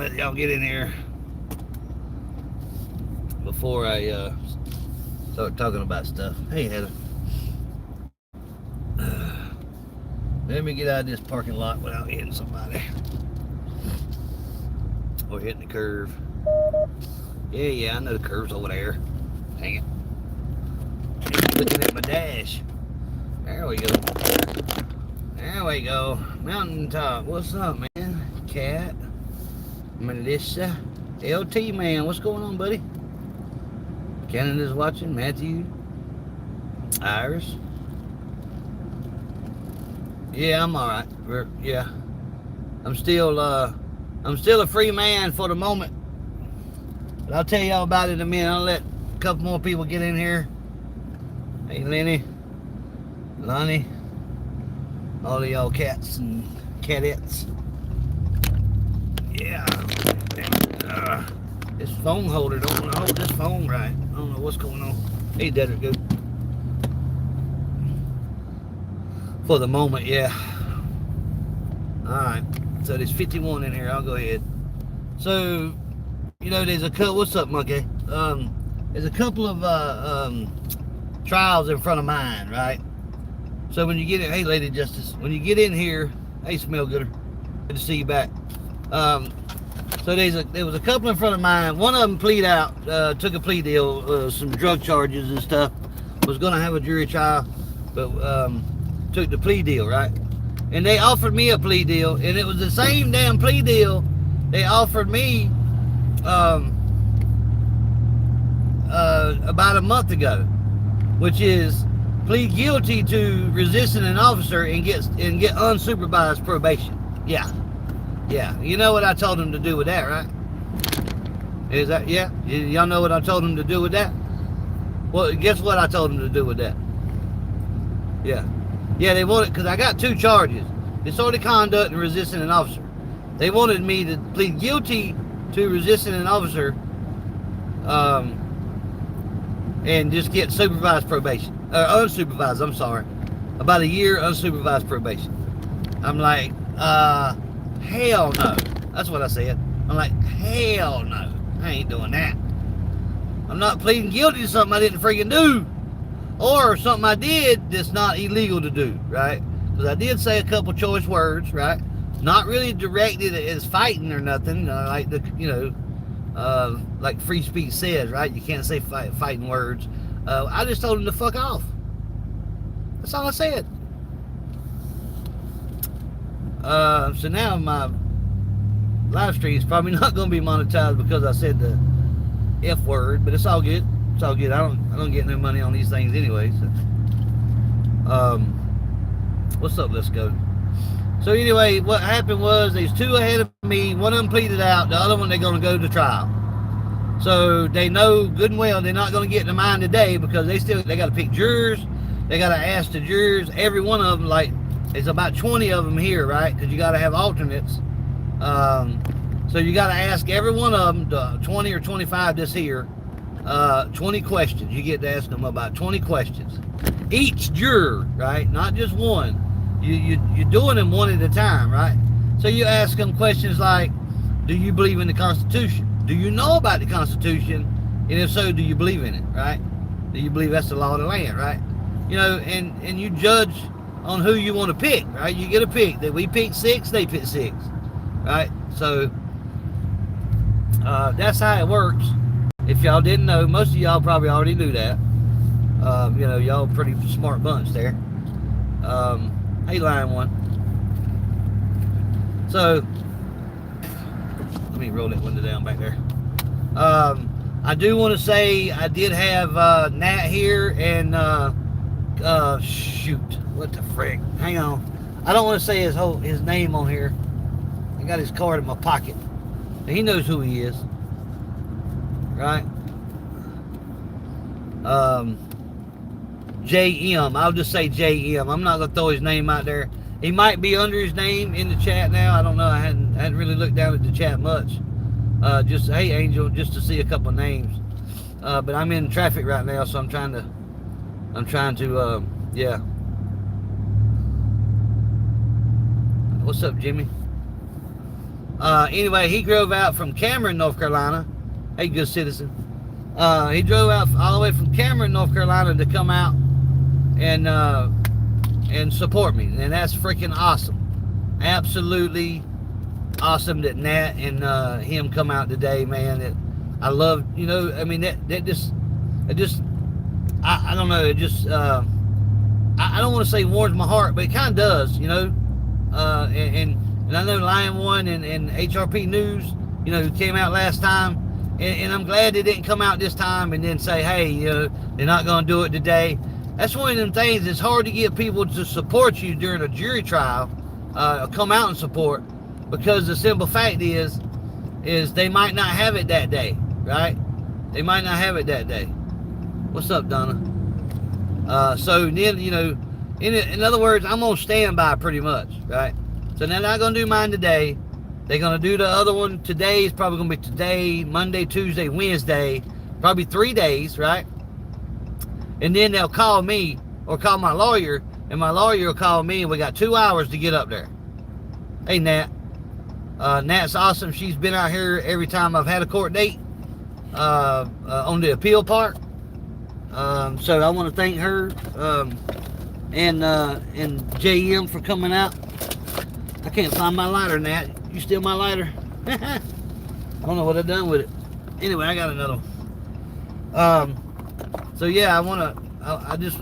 let y'all get in here before I start talking about stuff. Hey, Heather. Let me get out of this parking lot without hitting somebody. Or hitting the curve. Yeah, I know the curve's over there. Dang it. I'm looking at my dash. There we go. There we go. Mountaintop. What's up, man? Cat. Melissa. LT, man. What's going on, buddy? Canada's watching. Matthew. Iris. Yeah, I'm alright. Yeah. I'm still a free man for the moment. But I'll tell y'all about it in a minute. I'll let a couple more people get in here. Hey, Lenny. Lonnie. All of y'all cats and cadettes. Yeah. This phone holder don't want to hold this phone right. I don't know what's going on. Hey, Dedrick, go. For the moment, yeah. Alright. So there's 51 in here. I'll go ahead. So, there's a couple. What's up, Monkey? There's a couple of trials in front of mine, right? So when you get in, hey, Lady Justice, when you get in here, hey, Smell Gooder, good to see you back. So there was a couple in front of mine. One of them plead out, took a plea deal, some drug charges and stuff. Was going to have a jury trial, but took the plea deal, right? And they offered me a plea deal, and it was the same damn plea deal they offered me about a month ago, which is plead guilty to resisting an officer and get unsupervised probation. Yeah. You know what I told him to do with that, right? Is that, yeah? Y'all know what I told him to do with that? Well, guess what I told him to do with that? Yeah, they wanted, because I got 2 charges: disorderly conduct and resisting an officer. They wanted me to plead guilty to resisting an officer and just get supervised probation. Unsupervised, I'm sorry. About a year unsupervised probation. I'm like, hell no. That's what I said. I'm like, hell no. I ain't doing that. I'm not pleading guilty to something I didn't freaking do. Or something I did that's not illegal to do, right? Because I did say a couple choice words, right? Not really directed as fighting or nothing, like like free speech says, right? You can't say fighting words. I just told him to fuck off. That's all I said. So now my live stream is probably not going to be monetized because I said the F word, but it's all good. It's all good. I don't get no money on these things anyway. So. What's up? Let's go. So anyway, what happened was there's 2 ahead of me. One of them pleaded out. The other one, they're going to go to trial. So they know good and well they're not going to get to mine today because they got to pick jurors. They got to ask the jurors. Every one of them, like, there's about 20 of them here, right? Because you got to have alternates. So you got to ask every one of them, 20 or 25 this here, 20 questions. You get to ask them about 20 questions. Each juror, right? Not just one. You're doing them one at a time, right? So you ask them questions like, do you believe in the Constitution? Do you know about the Constitution? And if so, do you believe in it, right? Do you believe that's the law of the land, right? And you judge on who you want to pick, right? You get a pick. That we pick 6, they pick 6, right? So that's how it works. If y'all didn't know, most of y'all probably already knew that. Y'all pretty smart bunch there. Hey, Lion One. So let me roll that window down back there. I do want to say I did have Nat here and shoot, what the frick? Hang on. I don't want to say his name on here. I got his card in my pocket. He knows who he is, right? JM. I'll just say JM. I'm not gonna throw his name out there. He might be under his name in the chat now. I don't know. I hadn't really looked down at the chat much. Just hey Angel, just to see a couple names. But I'm in traffic right now, so I'm trying to yeah. What's up, Jimmy? Anyway, he drove out from Cameron, North Carolina. Hey, good citizen. He drove out all the way from Cameron, North Carolina to come out and support me. And that's freaking awesome. Absolutely awesome that Nat and him come out today, man. That I love, I mean, that just, I don't know, it just, I don't want to say warms my heart, but it kind of does, and I know Lion One and HRP News, who came out last time, and I'm glad they didn't come out this time and then say, hey, they're not going to do it today. That's one of them things. It's hard to get people to support you during a jury trial, come out and support, because the simple fact is they might not have it that day, right? They might not have it that day. What's up, Donna? So then, in other words, I'm on standby pretty much, right? So they're not going to do mine today. They're going to do the other one today. It's probably going to be today, Monday, Tuesday, Wednesday, probably 3 days, right? And then they'll call me or call my lawyer, and my lawyer will call me, and we got 2 hours to get up there. Hey, Nat. Nat's awesome. She's been out here every time I've had a court date on the appeal part. So I want to thank her and JM for coming out. I can't find my lighter, Nat. You steal my lighter? I don't know what I've done with it. Anyway, I got another one. So yeah, I just,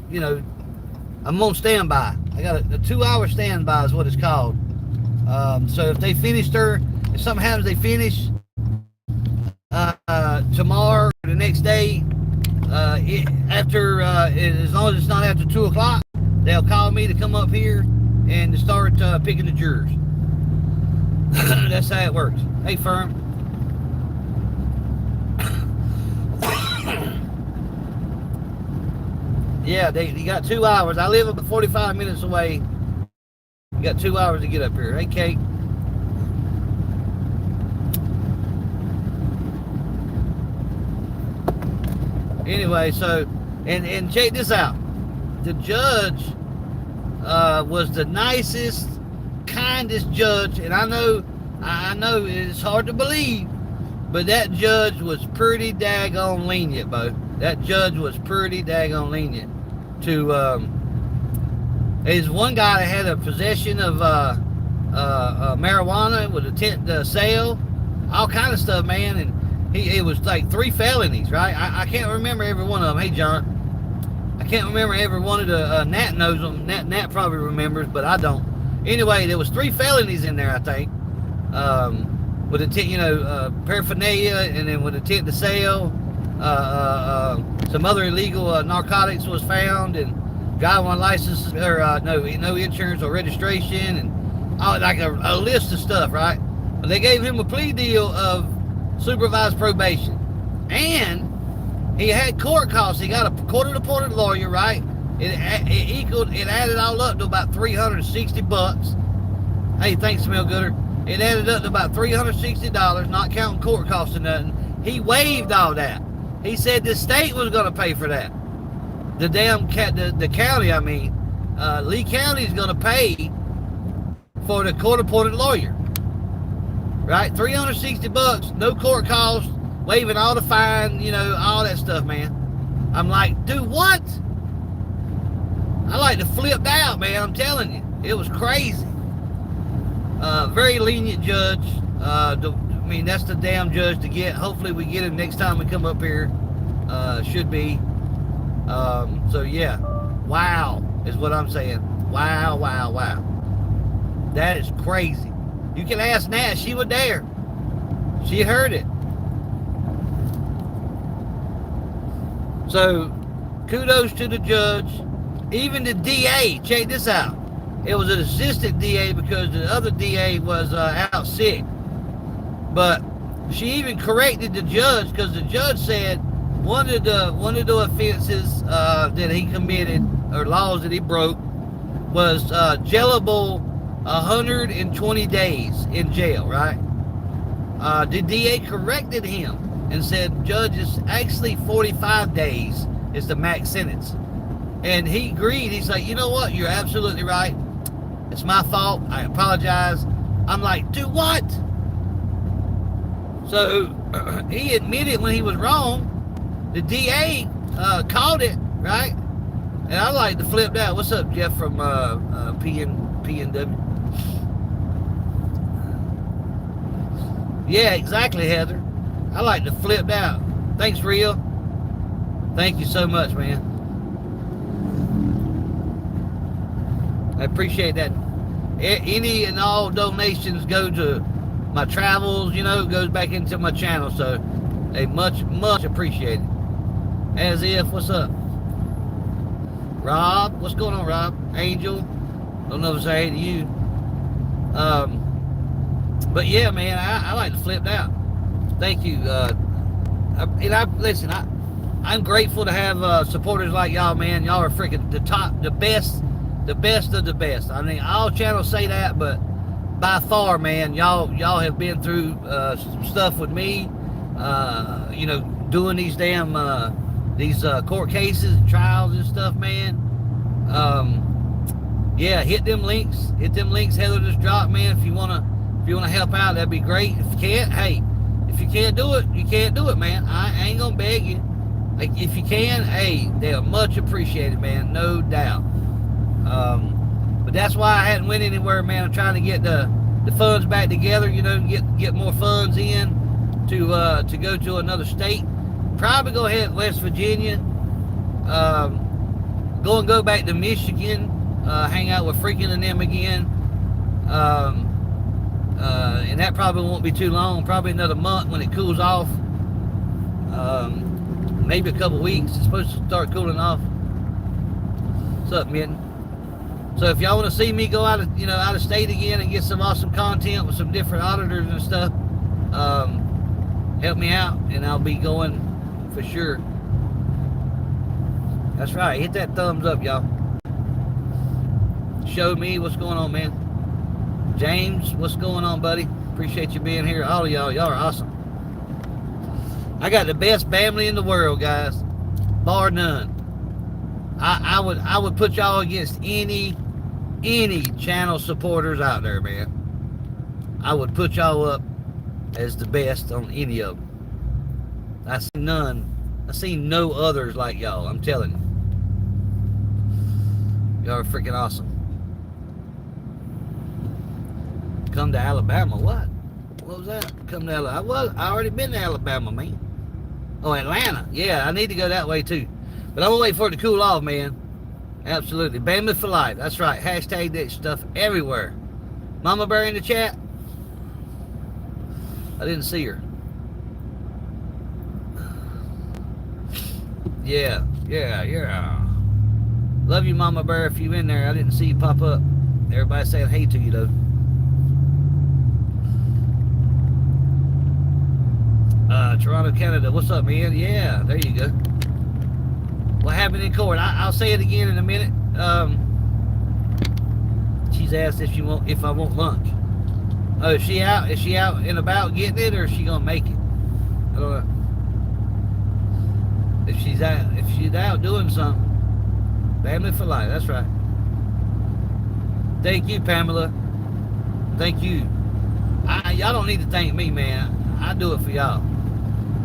I'm on standby. I got a 2 hour standby is what it's called. So if they finished her, if something happens, they finish tomorrow or the next day, as long as it's not after 2 o'clock, they'll call me to come up here and to start picking the jurors. That's how it works. Hey, Firm. Yeah, you got 2 hours. I live about 45 minutes away. You got 2 hours to get up here. Hey, Kate. Anyway, so, and check this out. The judge was the nicest, kindest judge, and I know it's hard to believe, but that judge was pretty daggone lenient, Bo. That judge was pretty daggone lenient. There's one guy that had a possession of marijuana with intent to sale, all kind of stuff, man, and it was like 3 felonies, right? I can't remember every one of them. Hey, John. I can't remember every one of the, Nat knows them. Nat probably remembers, but I don't. Anyway, there was 3 felonies in there, I think. With intent, paraphernalia, and then with intent to sale. Some other illegal narcotics was found, and driving on license, or no insurance or registration, and like a list of stuff, right? But they gave him a plea deal of supervised probation, and he had court costs. He got a court-appointed lawyer, right? It added all up to about $360. Hey, thanks, Smell Gooder. It added up to about $360, not counting court costs or nothing. He waived all that. He said the state was going to pay for that. The county, Lee County is going to pay for the court-appointed lawyer. Right? $360, no court costs, waiving all the fine, all that stuff, man. I'm like, dude, what? I like to flip out, man. I'm telling you. It was crazy. Very lenient judge. That's the damn judge to get. Hopefully we get him next time we come up here. Should be. So yeah. Wow is what I'm saying. Wow, wow, wow. That is crazy. You can ask Nat. She was there. She heard it. So, kudos to the judge. Even the DA. Check this out. It was an assistant DA because the other DA was out sick. But she even corrected the judge, because the judge said one of the offenses that he committed, or laws that he broke, was jailable 120 days in jail, right? The DA corrected him and said, Judge, it's actually 45 days is the max sentence. And he agreed. He's like, you know what? You're absolutely right. It's my fault. I apologize. I'm like, do what? So he admitted when he was wrong. The DA called it, right? And I like to flip out. What's up, Jeff from PNW? Yeah, exactly, Heather. I like to flip out. Thanks, Real. Thank you so much, man. I appreciate that. Any and all donations go to my travels, you know, goes back into my channel. So they much appreciated. As if, what's up? Rob, what's going on, Rob? Angel, don't know if I say hey to you. But yeah, man, I like to flip out. Thank you. Listen, I'm grateful to have supporters like y'all, man. Y'all are freaking the best of the best. I mean, all channels say that, but by far, man, y'all have been through some stuff with me. You know, doing these damn these court cases and trials and stuff, man. Yeah, hit them links. Heather just dropped, man. If you wanna help out, that'd be great. If you can't, hey, if you can't do it, you can't do it, man. I ain't gonna beg you. Like, if you can, hey, they're much appreciated, man, no doubt. But that's why I hadn't went anywhere, man. I'm trying to get the funds back together, you know, get more funds in to go to another state. Probably go ahead to West Virginia. Go back to Michigan, hang out with Freaking and them again. And that probably won't be too long, probably another month when it cools off. Maybe a couple weeks. It's supposed to start cooling off. What's up, Mitten? So if y'all want to see me go out of state again and get some awesome content with some different auditors and stuff, help me out and I'll be going for sure. That's right. Hit that thumbs up, y'all. Show me what's going on, man. James, what's going on, buddy? Appreciate you being here. All of y'all are awesome. I got the best family in the world, guys, bar none. I would put y'all against any channel supporters out there, man. I would put y'all up as the best on any of them. I see none. I see no others like y'all. I'm telling you. Y'all are freaking awesome. Come to Alabama. What was that? Come to Alabama. I already been to Alabama, man. Oh, Atlanta. Yeah, I need to go that way too. But I'm gonna wait for it to cool off, man. Absolutely. Bama for life. That's right. Hashtag that stuff everywhere. Mama Bear in the chat? I didn't see her. Yeah. Love you, Mama Bear, if you in there. I didn't see you pop up. Everybody saying hey to you, though. Toronto, Canada. What's up, man? Yeah, there you go. What happened in court? I'll say it again in a minute. She's asked if I want lunch. Oh, is she out? Is she out and about getting it, or is she gonna make it? I don't know. If she's out doing something, family for life. That's right. Thank you, Pamela. Thank you. Y'all don't need to thank me, man. I do it for y'all.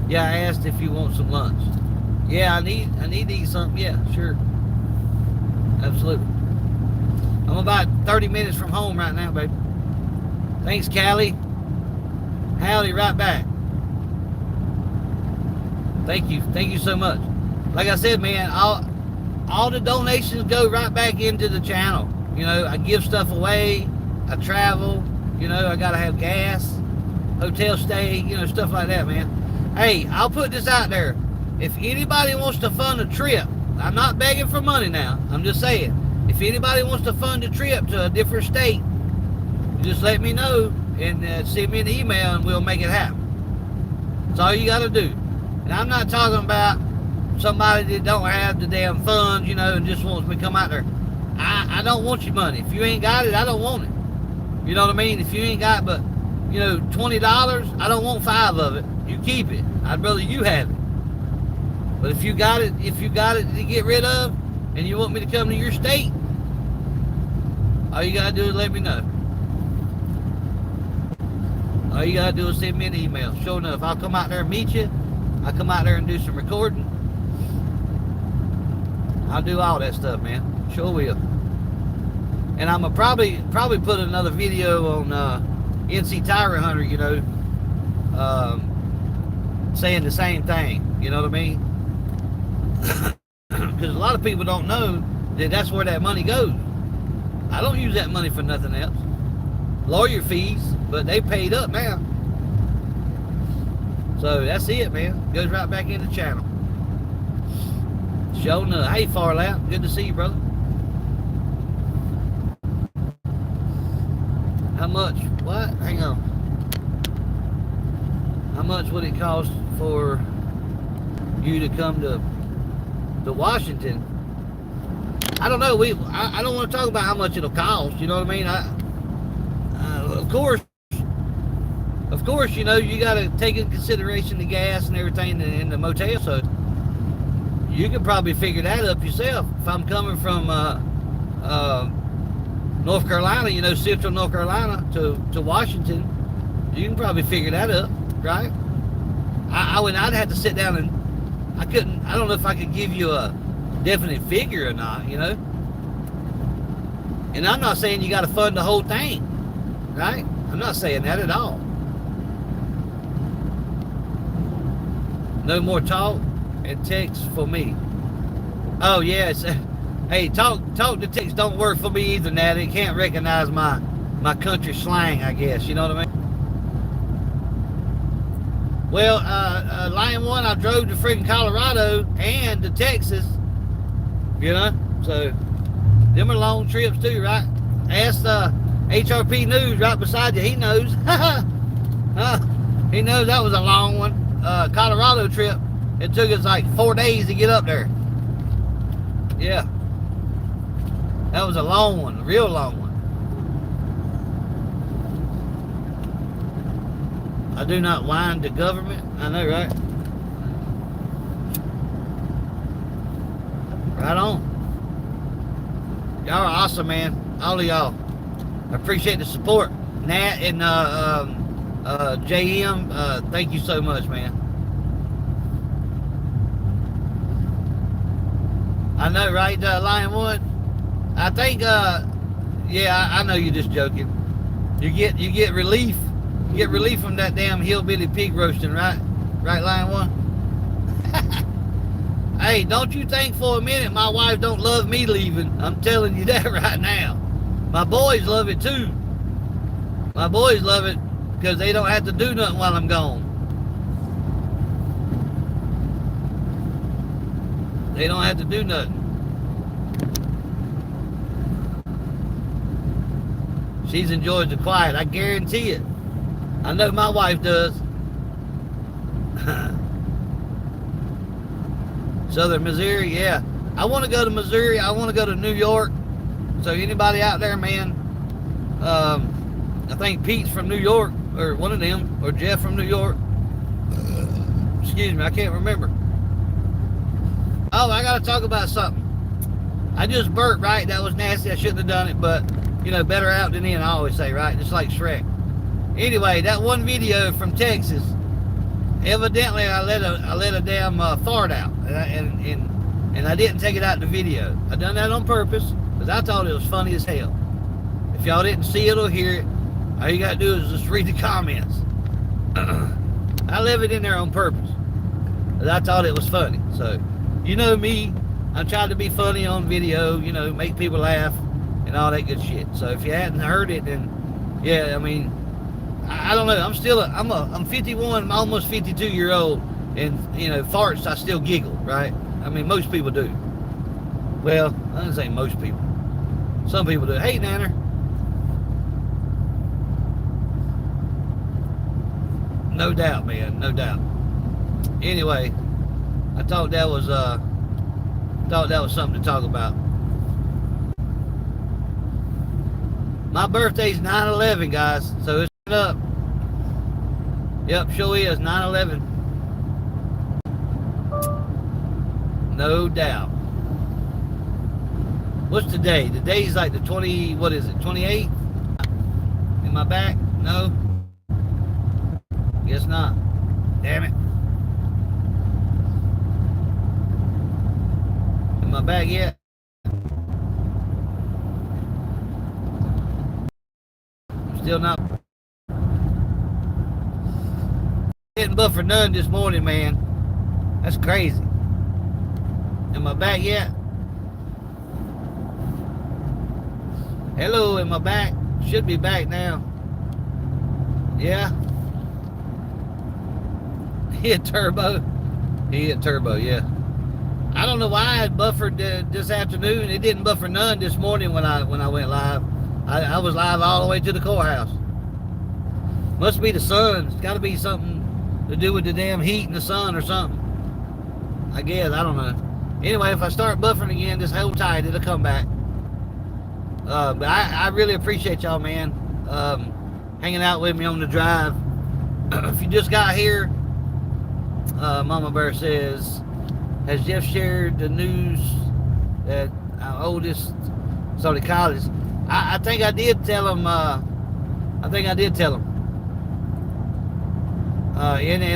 Yeah, I asked if you want some lunch. Yeah, I need to eat something. Yeah, sure. Absolutely. I'm about 30 minutes from home right now, baby. Thanks, Callie. Howdy, right back. Thank you. Thank you so much. Like I said, man, all the donations go right back into the channel. You know, I give stuff away. I travel. You know, I got to have gas, hotel stay, you know, stuff like that, man. Hey, I'll put this out there. If anybody wants to fund a trip, I'm not begging for money now. I'm just saying, if anybody wants to fund a trip to a different state, just let me know and send me an email and we'll make it happen. That's all you got to do. And I'm not talking about somebody that don't have the damn funds, you know, and just wants me to come out there. I don't want your money. If you ain't got it, I don't want it. You know what I mean? If you ain't got but, you know, $20, I don't want 5 of it. You keep it. I'd rather you have it. But if you got it to get rid of, and you want me to come to your state, all you gotta do is let me know. All you gotta do is send me an email. Sure enough, I'll come out there and meet you. I'll come out there and do some recording. I'll do all that stuff, man. Sure will. And I'm gonna probably put another video on NC Tyrant Hunter, you know, saying the same thing. You know what I mean? Because a lot of people don't know that that's where that money goes. I don't use that money for nothing else. Lawyer fees, but they paid up now. So that's it, man. Goes right back in the channel. Showing the hey Farlap, good to see you, brother. How much? What? Hang on. How much would it cost for you to come to Washington? I don't know. I don't want to talk about how much it'll cost. You know what I mean? Of course, you know, you got to take into consideration the gas and everything in the motel. So you can probably figure that up yourself. If I'm coming from North Carolina, you know, central North Carolina to Washington, you can probably figure that up, right? I'd have to sit down and I don't know if I could give you a definite figure or not, you know? And I'm not saying you got to fund the whole thing, right? I'm not saying that at all. No more talk and text for me. Oh, yes. Hey, talk to text don't work for me either, Nat. It can't recognize my country slang, I guess. You know what I mean? Well, Lion One, I drove to freaking Colorado and to Texas. You know? So, them are long trips too, right? Ask HRP News right beside you. He knows. He knows that was a long one. Colorado trip. It took us like 4 days to get up there. Yeah. That was a long one, a real long one. I do not whine to government. I know, right? Right on. Y'all are awesome, man. All of y'all. I appreciate the support. Nat and JM, thank you so much, man. I know, right, Lion One? I think, yeah, I know you're just joking. You get relief. You get relief from that damn hillbilly pig roasting, right? Right, Lion One? Hey, don't you think for a minute my wife don't love me leaving. I'm telling you that right now. My boys love it too. My boys love it because they don't have to do nothing while I'm gone. They don't have to do nothing. She enjoys the quiet, I guarantee it. I know my wife does. Southern Missouri, yeah. I want to go to Missouri. I want to go to New York. So anybody out there, man, I think Pete's from New York, or one of them, or Jeff from New York. Excuse me, I can't remember. Oh, I got to talk about something. I just burped, right? That was nasty. I shouldn't have done it, but, you know, better out than in, I always say, right? Just like Shrek. Anyway, that one video from Texas, evidently I let a damn fart out, and I didn't take it out in the video. I done that on purpose, because I thought it was funny as hell. If y'all didn't see it or hear it, all you got to do is just read the comments. I left it in there on purpose, because I thought it was funny. So, you know me, I tried to be funny on video, you know, make people laugh and all that good shit. So if you hadn't heard it, then yeah, I mean, I don't know. I'm 51, I'm almost 52-year-old, and you know, farts I still giggle, right? I mean, most people do. Well, I didn't say most people. Some people do. Hey, Nanner. No doubt, man. No doubt. Anyway, I thought that was something to talk about. My birthday's 9/11, guys, so it's up. Yep, sure is 9/11. No doubt. What's today? Today's like the 20, what is it, 28th? Am I back? No. guess not. Damn it. Am I back yet? Still not. Didn't buffer none this morning, man. That's crazy. Am I back yet? Hello, am I back? Should be back now. Yeah. He hit turbo. He hit turbo, yeah. I don't know why I had buffered this afternoon. It didn't buffer none this morning when I went live. I was live all the way to the courthouse. Must be the sun. It's got to be something to do with the damn heat and the sun or something. I guess. I don't know. Anyway, if I start buffering again, just hold tight. It'll come back. But I really appreciate y'all, man, hanging out with me on the drive. If you just got here, Mama Bear says, has Jeff shared the news that our oldest started college? I think I did tell him. And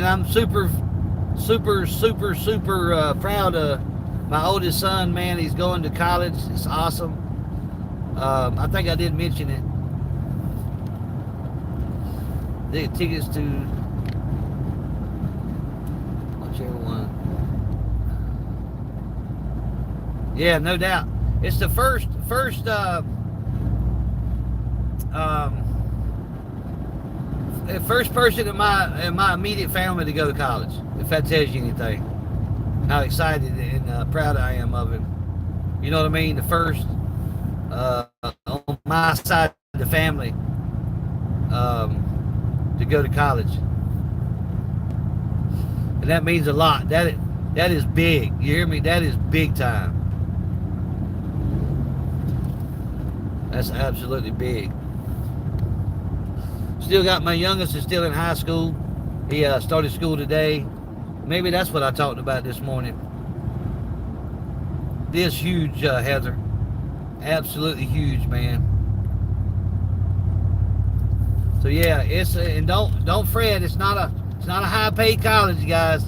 I'm super proud of my oldest son, man. He's going to college. It's awesome. I think I did mention it. The tickets to whichever one. Yeah, no doubt. It's the first person in my immediate family to go to college. If that tells you anything, how excited and proud I am of him. You know what I mean? The first on my side of the family to go to college, and that means a lot. That is big. You hear me? That is big time. That's absolutely big. Still got my youngest is still in high school. He started school today. Maybe that's what I talked about this morning. This huge, Heather. Absolutely huge, man. So yeah, it's and don't fret. It's not a high-paid college, guys.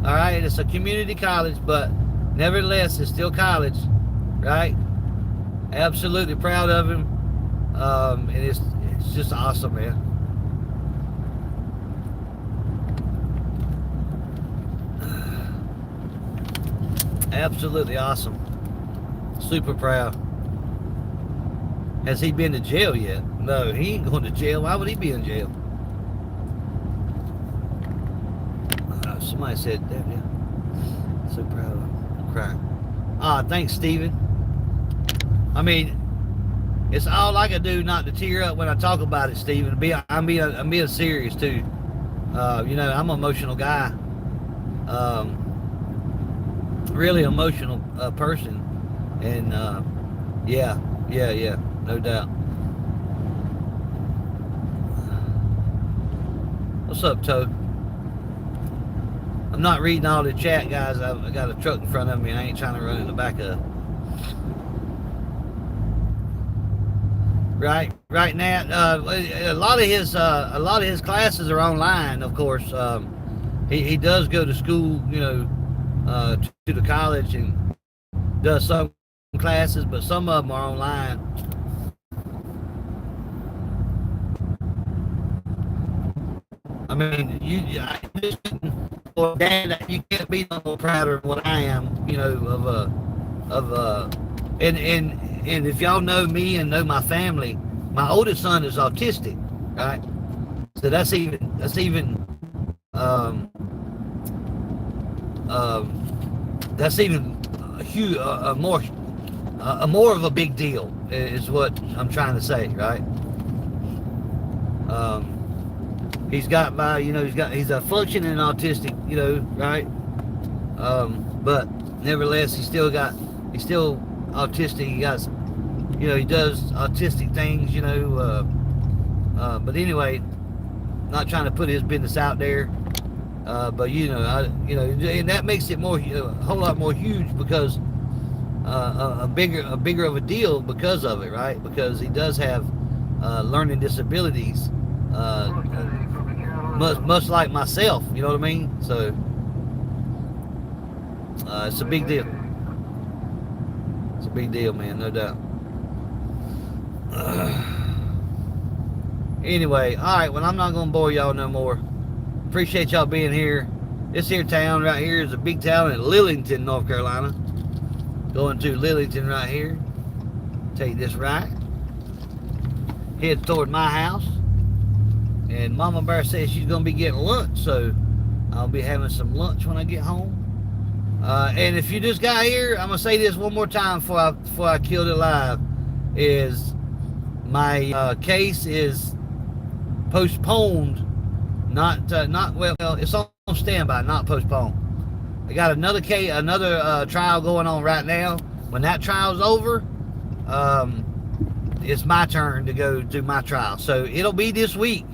All right, it's a community college, but nevertheless, it's still college, right? Absolutely proud of him, and it's just awesome, man. Absolutely awesome. Super proud. Has he been to jail yet? No, he ain't going to jail. Why would he be in jail? Somebody said that, yeah. So proud of him. I'm crying. Thanks, Steven. I mean, it's all I can do not to tear up when I talk about it, Steven. I'm being serious, too. You know, I'm an emotional guy. Really emotional person. And, yeah, no doubt. What's up, Toad? I'm not reading all the chat, guys. I got a truck in front of me. I ain't trying to run in the back of. Right now, a lot of his classes are online. Of course, he does go to school, you know, to the college and does some classes, but some of them are online. I mean, Dad, you can't be no more prouder of what I am, you know, and if y'all know me and know my family, my oldest son is autistic, right? So that's even a huge, more of a big deal is what I'm trying to say, right? He's got he's a functioning autistic, you know, right? But nevertheless, he's still autistic. He got, you know, he does autistic things, you know. But anyway, not trying to put his business out there. But you know, and that makes it a whole lot more huge because a bigger of a deal because of it, right? Because he does have learning disabilities. much like myself, you know what I mean? So it's a big deal. It's a big deal, man, no doubt. Anyway, alright, well, I'm not going to bore y'all no more. Appreciate y'all being here. This here town right here is a big town in Lillington, North Carolina. Going to Lillington right here. Take this right. Head toward my house. And Mama Bear says she's going to be getting lunch, so I'll be having some lunch when I get home. And if you just got here, I'm going to say this one more time before I kill it live, is my case is postponed, not well, it's on standby, not postponed. I got another case, another trial going on right now. When that trial's over, it's my turn to go do my trial. So it'll be this week.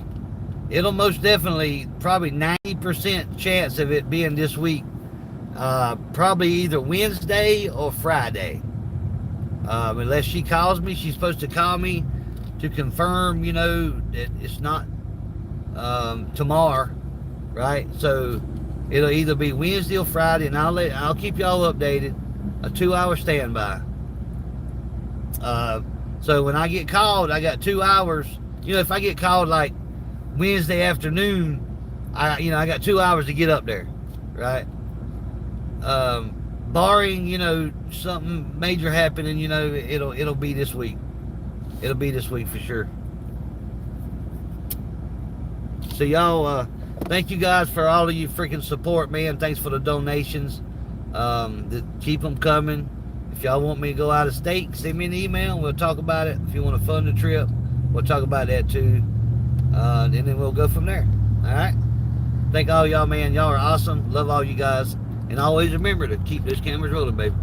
It'll most definitely, probably 90% chance of it being this week. Probably either Wednesday or Friday. Unless she calls me, she's supposed to call me to confirm, you know, that it's not tomorrow, right? So it'll either be Wednesday or Friday, and I'll keep y'all updated. A 2-hour standby. So when I get called, I got 2 hours. You know, if I get called like Wednesday afternoon, I got 2 hours to get up there, right? Barring, you know, something major happening, you know, it'll be this week. It'll be this week for sure. So y'all, thank you guys for all of you freaking support, man. Thanks for the donations. Keep them coming. If y'all want me to go out of state, send me an email. We'll talk about it. If you want to fund the trip, we'll talk about that too. And then we'll go from there. All right. Thank all y'all, man. Y'all are awesome. Love all you guys. And always remember to keep those cameras rolling, baby.